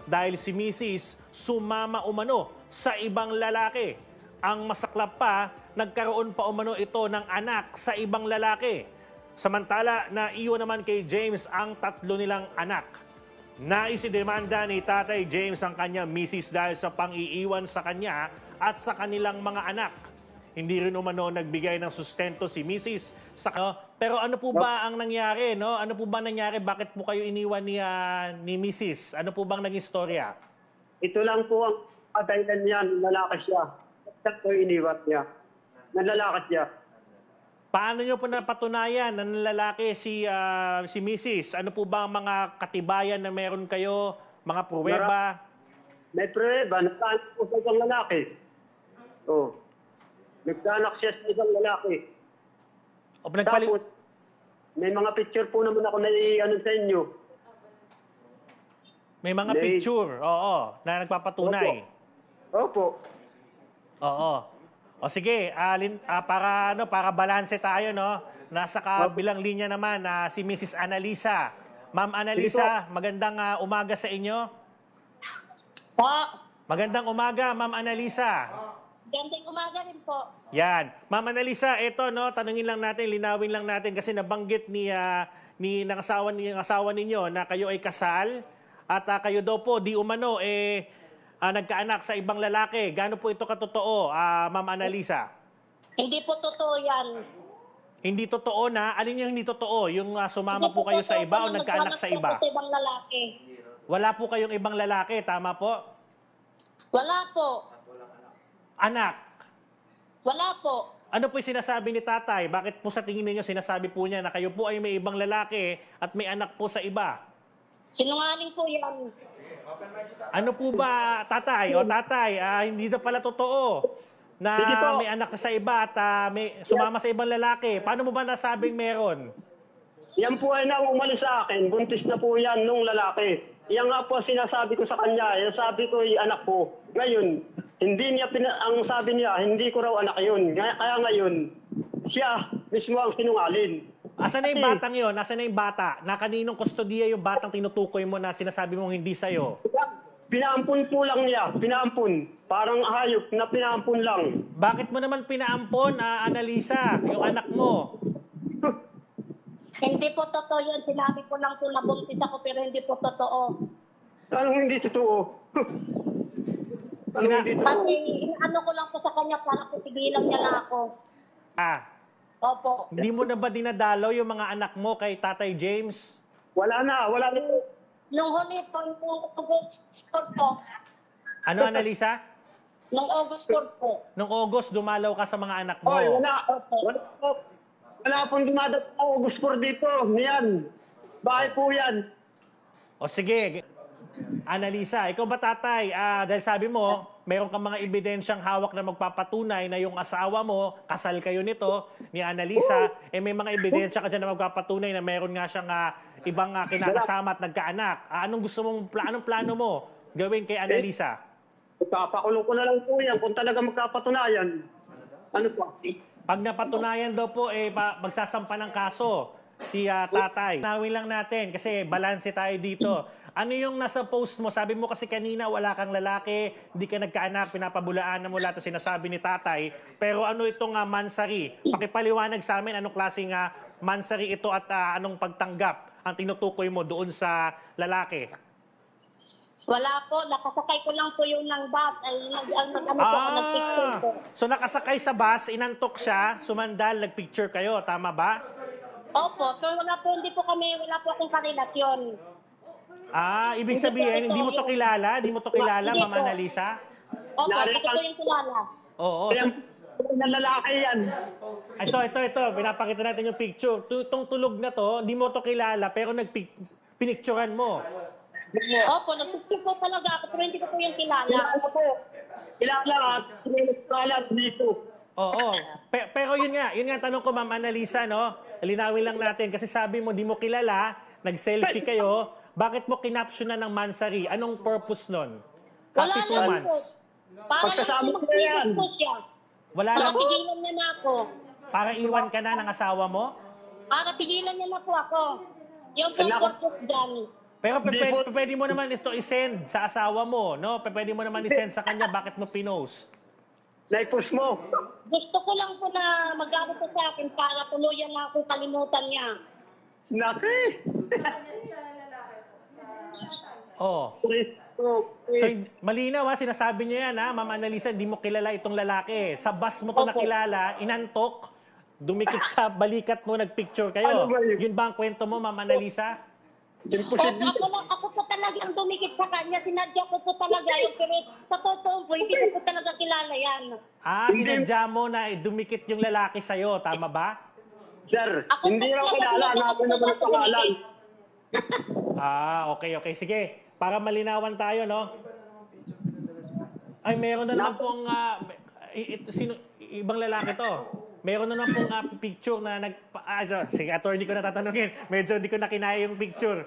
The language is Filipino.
dahil si Mrs. sumama umano sa ibang lalaki. Ang masaklap pa, nagkaroon pa umano ito ng anak sa ibang lalaki. Samantala, naiwan naman kay James ang 3 nilang anak. Naisidemanda ni Tatay James ang kanyang misis dahil sa pang-iiwan sa kanya at sa kanilang mga anak. Hindi rin umano nagbigay ng sustento si Mrs. Pero ano po ba ang nangyari? No? Ano po ba nangyari? Bakit po kayo iniwan ni Mrs.? Ano po bang naging istorya? Ito lang po ang kadahilan niya, lalaki siya. Basta po iniwan niya. Nalalaki siya. Paano nyo po napatunayan na lalaki si Mrs.? Ano po ba ang mga katibayan na meron kayo? Mga pruweba? May pruweba, nagkaanak po sa isang lalaki. Oh. Nagkaanak siya sa isang lalaki. Tapos, may mga picture po naman ako na i-ano sa inyo. May mga picture, oo, na nagpapatunay. Opo. Oo. O sige, para balanse tayo, no? Nasa kabilang linya naman si Mrs. Analisa. Ma'am Analisa, magandang umaga sa inyo. Po. Magandang umaga, Ma'am Analisa. Gandang umaga rin po. Yan. Ma'am Analisa, ito, no, tanungin lang natin, linawin lang natin kasi nabanggit ng asawa ninyo na kayo ay kasal at kayo daw po di umano nagkaanak sa ibang lalaki. Gaano po ito katotoo, Ma'am Analisa? Hindi po totoo yan. Hindi totoo na? Alin yung hindi totoo? Yung sumama po kayo sa iba o nagkaanak sa iba? Sa ibang lalaki. Wala po kayong ibang lalaki, tama po? Wala po. Anak? Wala po. Ano po yung sinasabi ni tatay? Bakit po sa tingin ninyo sinasabi po niya na kayo po ay may ibang lalaki at may anak po sa iba? Sinungaling po yan. Ano po ba, tatay? O tatay, hindi na pala totoo na may anak sa iba at may sumama sa ibang lalaki. Paano mo ba nasabing meron? Yan po ay nang umalis sa akin. Buntis na po yan nung lalaki. Yan nga po sinasabi ko sa kanya. Yan sabi ko ay anak ko. Ngayon, hindi niya ang sabi niya, hindi ko raw anak yun. Kaya ngayon, siya mismo ang sinungaling. Asan na yung batang yun? Asan na yung bata? Na kaninong kustodiya yung batang tinutukoy mo na sinasabi mong hindi sa'yo? Pinaampun po lang niya. Pinaampun. Parang hayop na pinaampun lang. Bakit mo naman pinaampon, Analisa, yung anak mo? Hindi po totoo yan. Sinabi ko lang po na buntis ako pero hindi po totoo. Anong hindi totoo? Kasi ano ko lang po sa kanya para pitigilan niya na ako. Opo. Hindi mo na ba dinadalaw yung mga anak mo kay Tatay James? Wala na. Nung huli po, nung August 4 po. Ano, Analisa? Nung August 4 po. Nung August, dumalaw ka sa mga anak mo. Oy, wala pong dumadap sa August 4 dito. Yan. Bahay po yan. O sige, Analisa, ikaw ba tatay? Dahil sabi mo, meron kang mga ebidensyang hawak na magpapatunay na yung asawa mo, kasal kayo nito, ni Analisa, may mga ebidensya ka dyan na magpapatunay na meron nga siyang ibang kinakasama at nagkaanak. Anong plano mo gawin kay Analisa? Papakulong ko na lang po yan kung talaga magkapatunayan. Ano po? Pag napatunayan daw po, magsasampa ng kaso si tatay. Nawin lang natin kasi balanse tayo dito. Ano yung nasa post mo? Sabi mo kasi kanina wala kang lalaki, hindi ka nagkaanak, pinapabulaan na mo lahat ang sinasabi ni tatay. Pero ano itong mansari? Pakipaliwanag sa amin anong klaseng mansari ito at anong pagtanggap ang tinutukoy mo doon sa lalaki? Wala po. Nakasakay ko lang po yung ng bus. Ay, nag-picture po. So nakasakay sa bus, inantok siya, sumandal, nagpicture kayo. Tama ba? Opo. So wala po akong karelasyon. Ibig sabihin, hindi mo to kilala? Hindi mo to kilala, Ma'am Analisa? Opo, hindi ko yung kilala. Oo. Na lalaki yan. Ito. Pinapakita natin yung picture. Itong tulog na to, hindi mo to kilala, pero pinicturean mo. Opo, nagpicture po talaga ako, pero hindi ko po yung kilala. Kilala at sinilala dito. Oo. Pero yun nga tanong ko, Ma'am Analisa, no? Linawin lang natin, kasi sabi mo, di mo kilala, nag-selfie kayo, bakit mo kinapsyonan ng mansari? Anong purpose nun? Wala Happy 2 lang months. po. Para Pagkasama lang ko na yan. po siya. Wala Para lang. tigilan niya na ako. Para iwan ka na ng asawa mo? Para tigilan niya na po ako. Yung po purpose dyan. Pero Hindi po. pwede mo naman ito i-send sa asawa mo, no? Pwede mo naman i-send sa kanya bakit mo pinost. Naipos mo. Gusto ko lang po na mag-ano po sa akin para tuluyan na ako kalimutan niya. Naki. Oh. So, malinaw ha, sinasabi niya yan ha, Ma'am Annalisa, hindi mo kilala itong lalaki. Sa bus mo to Opo. nakilala, inantok, dumikit sa balikat mo, nagpicture kayo. Ano ba yun? Yun ba ang kwento mo, Ma'am Annalisa? Imposible. Ako po talaga ang dumikit sa kanya. Sinadya ko po talaga yun. Pero sa totoo po, hindi ko po talaga kilala yan. Sinadya mo na dumikit yung lalaki sa'yo, tama ba? Sir, Ako hindi po raw talaga kilala. talaga Hanapin naman ang po pangalan. Okay. Sige, para malinawan tayo, no? Ay, meron na naman pong, ibang lalaki to. Meron na naman pong picture na sige, attorney ko na tatanungin. Medyo hindi ko na kinaya yung picture.